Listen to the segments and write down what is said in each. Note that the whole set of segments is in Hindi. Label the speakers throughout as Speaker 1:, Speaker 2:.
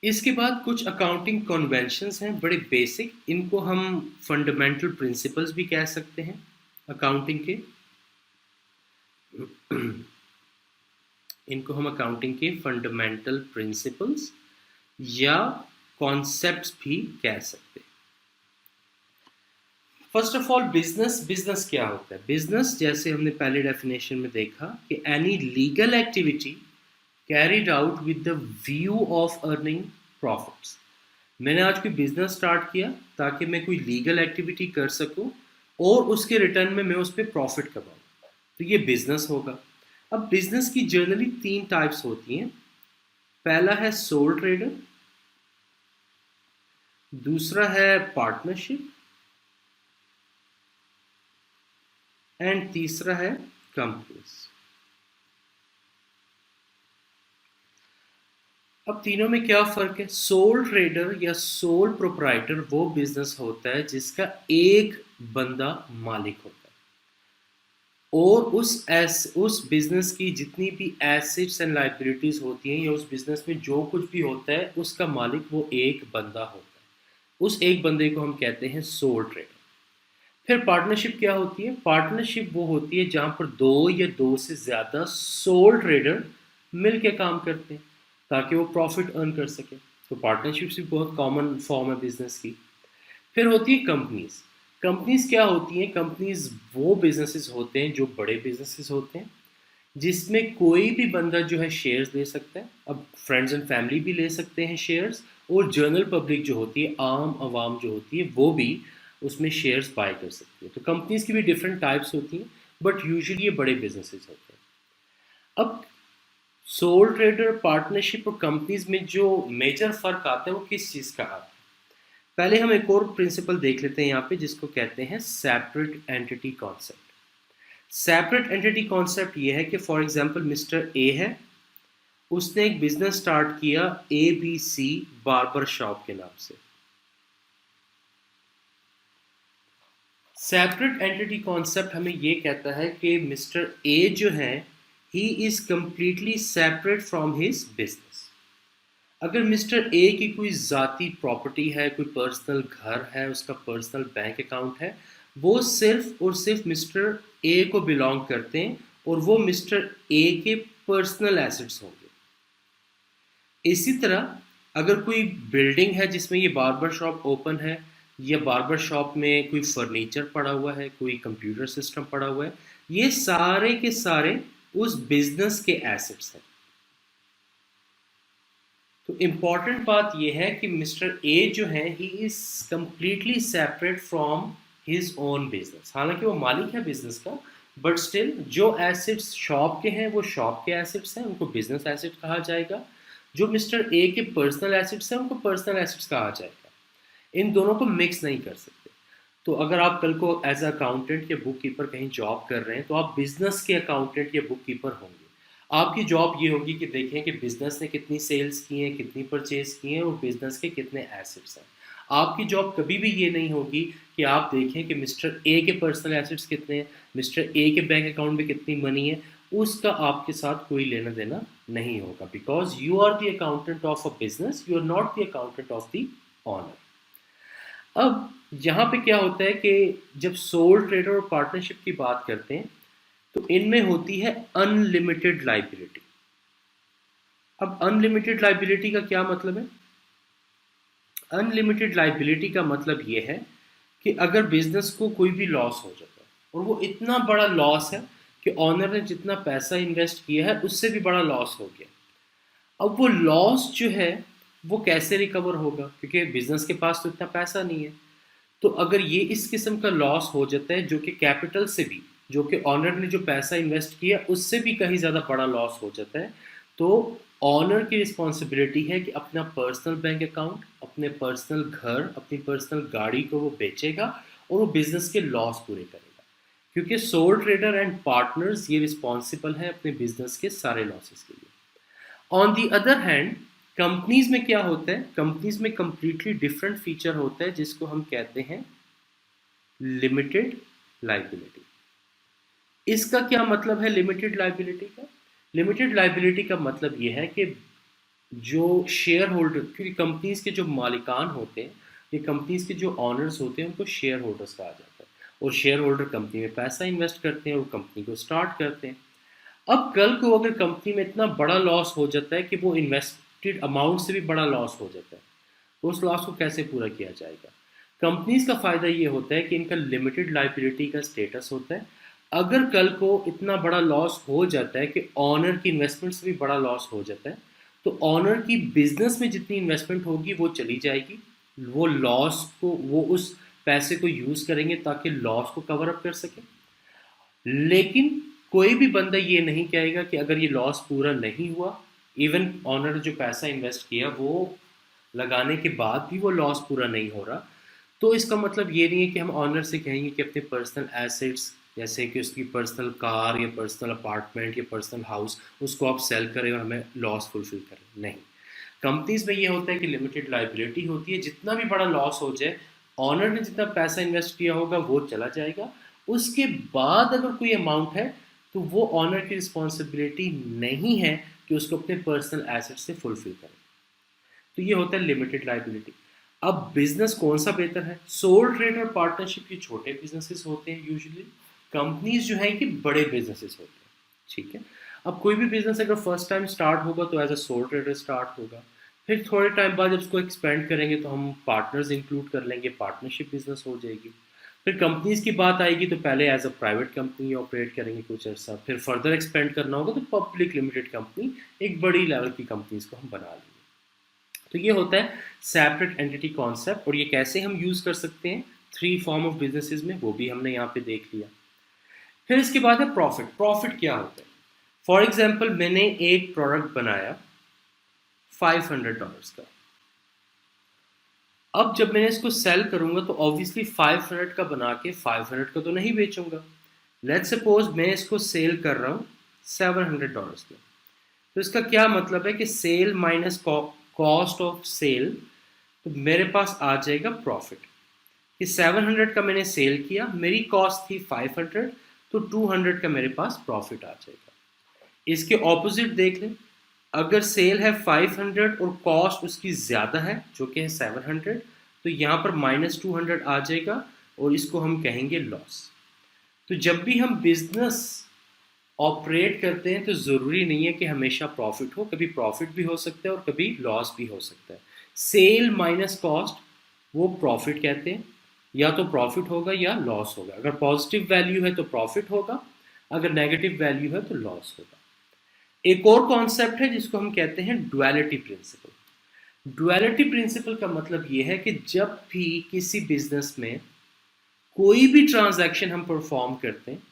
Speaker 1: इसके बाद कुछ अकाउंटिंग कन्वेंशंस हैं बड़े बेसिक, इनको हम फंडामेंटल प्रिंसिपल्स भी कह सकते हैं अकाउंटिंग के। इनको हम अकाउंटिंग के फंडामेंटल प्रिंसिपल्स या कॉन्सेप्ट्स भी कह सकते हैं। फर्स्ट ऑफ ऑल बिजनेस क्या होता है? बिजनेस, जैसे हमने पहले डेफिनेशन में देखा, कि any legal activity carried out with the view of earning profits. मैंने आज कोई बिजनेस स्टार्ट किया ताकि मैं कोई लीगल एक्टिविटी कर सकूं और उसके रिटर्न में मैं उस पर प्रॉफिट कमाऊं, तो ये बिजनेस होगा। अब बिजनेस की जनरली 3 टाइप्स होती हैं। पहला है सोल ट्रेडर, दूसरा है पार्टनरशिप एंड तीसरा है कंपनीज। अब तीनों में क्या फ़र्क है? सोल ट्रेडर या सोल प्रोप्राइटर वो बिजनेस होता है जिसका एक बंदा मालिक होता है और उस बिजनेस की जितनी भी एसेट्स एंड लाइबिलिटीज होती हैं या उस बिजनेस में जो कुछ भी होता है उसका मालिक वो एक बंदा होता है। उस एक बंदे को हम कहते हैं सोल ट्रेडर। फिर पार्टनरशिप क्या होती है? पार्टनरशिप वो होती है जहां पर 2 या 2 से ज़्यादा सोल ट्रेडर मिल के काम करते हैं ताकि वो प्रॉफिट अर्न कर सके। तो पार्टनरशिप भी बहुत कॉमन फॉर्म है बिजनेस की। फिर होती है कंपनीज। कंपनीज क्या होती हैं? कंपनीज वो बिजनेसेस होते हैं जो बड़े बिजनेसेस होते हैं जिसमें कोई भी बंदा जो है शेयर्स ले सकता है। अब फ्रेंड्स एंड फैमिली भी ले सकते हैं शेयर्स, और जनरल पब्लिक जो होती है, आम आवाम जो होती है, वो भी उसमें शेयर्स बाय कर सकती है। तो कंपनीज की भी डिफरेंट टाइप्स होती हैं, बट यूजुअली ये बड़े बिजनेसेस होते हैं। अब सोल ट्रेडर, पार्टनरशिप और कंपनीज में जो मेजर फर्क आता है वो किस चीज़ का आता है? पहले हम एक और प्रिंसिपल देख लेते हैं यहाँ पे, जिसको कहते हैं separate entity concept. Separate entity concept ये है कि फॉर एग्जांपल मिस्टर ए है, उसने एक बिजनेस स्टार्ट किया ABC बार्बर शॉप के नाम से। सेपरेट एंटिटी कॉन्सेप्ट हमें ये कहता है कि मिस्टर ए जो है, he is completely separate from his business. अगर मिस्टर ए की कोई ज़ाती प्रॉपर्टी है, कोई पर्सनल घर है, उसका पर्सनल बैंक अकाउंट है, वो सिर्फ और सिर्फ मिस्टर ए को बिलोंग करते हैं और वो मिस्टर ए के पर्सनल एसेट्स होंगे। इसी तरह अगर कोई बिल्डिंग है जिसमें ये बार्बर शॉप ओपन है, या बार्बर शॉप में कोई फर्नीचर पड़ा हुआ है, कोई कंप्यूटर सिस्टम पड़ा हुआ है, ये सारे के सारे उस बिजनेस के एसेट्स हैं। तो इम्पॉर्टेंट बात यह है कि मिस्टर ए जो है, he is completely separate from his own business. हालांकि वो मालिक है बिजनेस का, बट स्टिल जो एसेट्स शॉप के हैं वो शॉप के एसेट्स हैं, उनको बिजनेस एसेट कहा जाएगा। जो मिस्टर ए के पर्सनल एसेट्स हैं उनको पर्सनल एसेट्स कहा जाएगा। इन दोनों को मिक्स नहीं कर सकते। तो अगर आप कल को एज अकाउंटेंट या बुक कीपर कहीं जॉब कर रहे हैं तो आप बिजनेस के अकाउंटेंट या बुक कीपर होंगे। आपकी जॉब ये होगी कि देखें कि बिजनेस ने कितनी सेल्स की हैं, कितनी परचेज की हैं और बिजनेस के कितने एसेट्स हैं। आपकी जॉब कभी भी ये नहीं होगी कि आप देखें कि मिस्टर ए के पर्सनल एसेट्स कितने हैं, मिस्टर ए के बैंक अकाउंट में कितनी मनी है। उसका आपके साथ कोई लेना देना नहीं होगा, because you are the accountant of a business, you are not the accountant of the owner. अब यहाँ पे क्या होता है कि जब सोल ट्रेडर और पार्टनरशिप की बात करते हैं तो इनमें होती है अनलिमिटेड लाइबिलिटी। अब अनलिमिटेड लाइबिलिटी का क्या मतलब है? अनलिमिटेड लाइबिलिटी का मतलब ये है कि अगर बिजनेस को कोई भी लॉस हो जाता है और वो इतना बड़ा लॉस है कि ऑनर ने जितना पैसा इन्वेस्ट किया है उससे भी बड़ा लॉस हो गया, अब वो लॉस जो है वो कैसे रिकवर होगा? क्योंकि बिजनेस के पास तो इतना पैसा नहीं है। तो अगर ये इस किस्म का लॉस हो जाता है जो कि कैपिटल से भी, जो कि ऑनर ने जो पैसा इन्वेस्ट किया उससे भी कहीं ज़्यादा बड़ा लॉस हो जाता है, तो ऑनर की रिस्पॉन्सिबिलिटी है कि अपना पर्सनल बैंक अकाउंट, अपने पर्सनल घर, अपनी पर्सनल गाड़ी को वो बेचेगा और वो बिजनेस के लॉस पूरे करेगा। क्योंकि सोल ट्रेडर एंड पार्टनर्स ये रिस्पॉन्सिबल है अपने बिजनेस के सारे लॉसेस के लिए। On the other hand companies में क्या होता है? कंपनीज में कंप्लीटली डिफरेंट फीचर होता है जिसको हम कहते हैं लिमिटेड लाइबिलिटी। इसका क्या मतलब है लिमिटेड लाइबिलिटी का? लिमिटेड लाइबिलिटी का मतलब यह है कि जो शेयर होल्डर, क्योंकि कंपनीज के जो मालिकान होते हैं, ये कंपनीज के जो ऑनर्स होते हैं उनको शेयर होल्डर्स कहा जाता है, और शेयर होल्डर कंपनी में पैसा इन्वेस्ट करते हैं और कंपनी को स्टार्ट करते हैं। अब कल को अगर कंपनी में इतना बड़ा लॉस हो जाता है कि वो इन्वेस्टेड अमाउंट से भी बड़ा लॉस हो जाता है, तो उस लॉस को कैसे पूरा किया जाएगा? कंपनीज का फ़ायदा ये होता है कि इनका लिमिटेड लाइबिलिटी का स्टेटस होता है। अगर कल को इतना बड़ा लॉस हो जाता है कि ऑनर की इन्वेस्टमेंट से भी बड़ा लॉस हो जाता है, तो ऑनर की बिजनेस में जितनी इन्वेस्टमेंट होगी वो चली जाएगी। वो लॉस को, वो उस पैसे को यूज़ करेंगे ताकि लॉस को कवर अप कर सके। लेकिन कोई भी बंदा ये नहीं कहेगा कि अगर ये लॉस पूरा नहीं हुआ, इवन ऑनर ने जो पैसा इन्वेस्ट किया वो लगाने के बाद भी वो लॉस पूरा नहीं हो रहा, तो इसका मतलब ये नहीं है कि हम ऑनर से कहेंगे कि अपने पर्सनल एसेट्स, जैसे कि उसकी पर्सनल कार या पर्सनल अपार्टमेंट या पर्सनल हाउस, उसको आप सेल करें और हमें लॉस फुलफिल करें। नहीं, कंपनीज में ये होता है कि लिमिटेड लाइबिलिटी होती है, जितना भी बड़ा लॉस हो जाए, ऑनर ने जितना पैसा इन्वेस्ट किया होगा वो चला जाएगा। उसके बाद अगर कोई अमाउंट है तो वो ऑनर की रिस्पॉन्सिबिलिटी नहीं है कि उसको अपने पर्सनल एसेट से फुलफिल करें। तो ये होता है लिमिटेड लाइबिलिटी। अब बिजनेस कौन सा बेहतर है? सोल ट्रेड और पार्टनरशिप ये छोटे बिजनेसेस होते हैं यूजुअली, कंपनीज जो है कि बड़े बिजनेसेस होते हैं। ठीक है, अब कोई भी बिजनेस अगर फर्स्ट टाइम स्टार्ट होगा तो as a sole trader start होगा, फिर थोड़े टाइम बाद जब उसको एक्सपेंड करेंगे तो हम पार्टनर्स इंक्लूड कर लेंगे, पार्टनरशिप बिजनेस हो जाएगी। फिर कंपनीज की बात आएगी तो पहले as a private company operate करेंगे कुछ अर्सा, फिर फर्दर एक्सपेंड करना होगा तो पब्लिक लिमिटेड कंपनी, एक बड़ी लेवल की कंपनीज को हम बना लेंगे। तो ये होता है सेपरेट एंटिटी कॉन्सेप्ट, और ये कैसे हम यूज कर सकते हैं थ्री फॉर्म ऑफ बिजनेसेस में, वो भी हमने यहाँ पे देख लिया। फिर इसके बाद है प्रॉफिट। प्रॉफिट क्या होता है? फॉर एग्जाम्पल मैंने एक प्रोडक्ट बनाया $500 का। अब जब मैंने इसको सेल करूंगा तो ऑब्वियसली 500 का बना के 500 का तो नहीं बेचूंगा। लेट्स सपोज मैं इसको सेल कर रहा हूँ $700 का। तो इसका क्या मतलब है कि sale minus cost of sale, तो मेरे पास आ जाएगा प्रॉफिट। कि 700 का मैंने सेल किया, मेरी कॉस्ट थी 500, तो 200 का मेरे पास प्रॉफिट आ जाएगा। इसके ऑपोजिट देख लें, अगर सेल है 500 और कॉस्ट उसकी ज़्यादा है जो कि है 700, तो यहाँ पर -200 आ जाएगा और इसको हम कहेंगे लॉस। तो जब भी हम बिजनेस ऑपरेट करते हैं तो ज़रूरी नहीं है कि हमेशा प्रॉफिट हो, कभी प्रॉफिट भी हो सकता है और कभी लॉस भी हो सकता है। सेल माइनस कॉस्ट वो प्रॉफिट कहते हैं, या तो प्रॉफिट होगा या लॉस होगा। अगर पॉजिटिव वैल्यू है तो प्रॉफिट होगा, अगर नेगेटिव वैल्यू है तो लॉस होगा। एक और कॉन्सेप्ट है जिसको हम कहते हैं डुअलिटी प्रिंसिपल। डुअलिटी प्रिंसिपल का मतलब ये है कि जब भी किसी बिजनेस में कोई भी ट्रांजैक्शन हम परफॉर्म करते हैं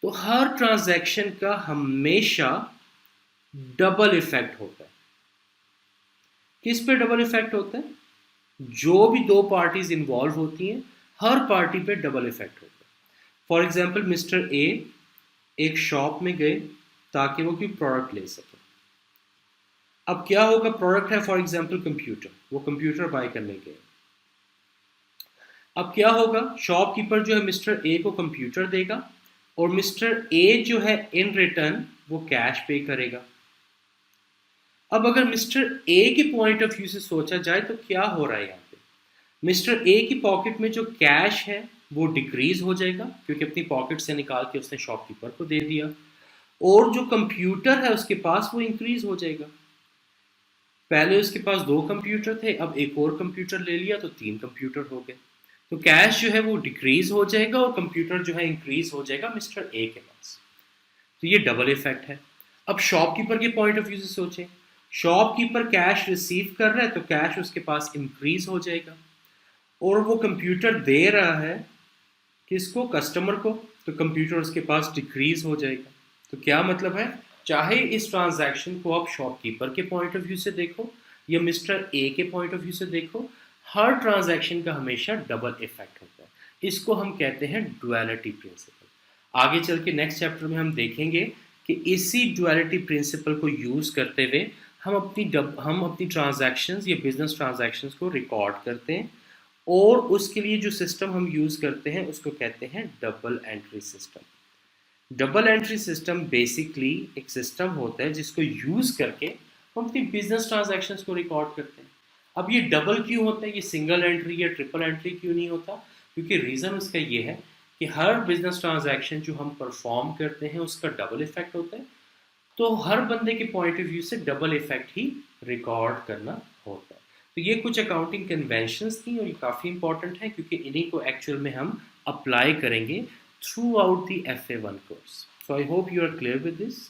Speaker 1: तो हर ट्रांजैक्शन का हमेशा डबल इफेक्ट होता है। किस पे डबल इफेक्ट होता है? जो भी दो पार्टीज इन्वॉल्व होती हैं हर पार्टी पे डबल इफेक्ट होता है। फॉर एग्जाम्पल मिस्टर ए एक शॉप में गए ताकि वो कोई प्रोडक्ट ले सके। अब क्या होगा, प्रोडक्ट है फॉर एग्जाम्पल कंप्यूटर, वो कंप्यूटर बाय करने गए। अब क्या होगा, शॉपकीपर जो है मिस्टर ए को कंप्यूटर देगा और मिस्टर ए जो है इन रिटर्न वो कैश पे करेगा। अब अगर मिस्टर ए के पॉइंट ऑफ व्यू से सोचा जाए तो क्या हो रहा है यहाँ पे? मिस्टर ए की पॉकेट में जो कैश है वो डिक्रीज हो जाएगा क्योंकि अपनी पॉकेट से निकाल के उसने शॉपकीपर को दे दिया, और जो कंप्यूटर है उसके पास वो इंक्रीज हो जाएगा। पहले उसके पास 2 कंप्यूटर थे, अब एक और कंप्यूटर ले लिया तो 3 कंप्यूटर हो गए। तो कैश जो है वो डिक्रीज हो जाएगा और कंप्यूटर जो है इंक्रीज हो जाएगा मिस्टर ए के पास। तो ये डबल इफेक्ट है। अब शॉपकीपर के पॉइंट ऑफ व्यू से सोचें, शॉपकीपर कैश रिसीव कर रहा है तो कैश उसके पास इंक्रीज हो जाएगा, और वो कंप्यूटर दे रहा है किसको? कस्टमर को, तो कंप्यूटर उसके पास डिक्रीज हो जाएगा। तो क्या मतलब है, चाहे इस ट्रांजैक्शन को आप शॉपकीपर के पॉइंट ऑफ व्यू से देखो या मिस्टर ए के पॉइंट ऑफ व्यू से देखो, हर ट्रांजैक्शन का हमेशा डबल इफेक्ट होता है। इसको हम कहते हैं डुअलिटी प्रिंसिपल। आगे चल के नेक्स्ट चैप्टर में हम देखेंगे कि इसी डुअलिटी प्रिंसिपल को यूज करते हुए हम अपनी ट्रांजैक्शंस या बिजनेस ट्रांजैक्शंस को रिकॉर्ड करते हैं, और उसके लिए जो सिस्टम हम यूज करते हैं उसको कहते हैं double entry system. Double entry system basically एक सिस्टम होता है जिसको यूज करके हम अपनी बिजनेस ट्रांजैक्शंस को रिकॉर्ड करते हैं। अब ये डबल क्यों होता है, ये सिंगल एंट्री या ट्रिपल एंट्री क्यों नहीं होता? क्योंकि रीज़न उसका ये है कि हर बिजनेस ट्रांजैक्शन जो हम परफॉर्म करते हैं उसका डबल इफेक्ट होता है, तो हर बंदे के पॉइंट ऑफ व्यू से डबल इफेक्ट ही रिकॉर्ड करना होता है। तो ये कुछ अकाउंटिंग कन्वेंशंस थी और ये काफ़ी इंपॉर्टेंट है क्योंकि इन्हीं को एक्चुअल में हम अप्लाई करेंगे throughout the FA1 course. So I hope you are clear with this.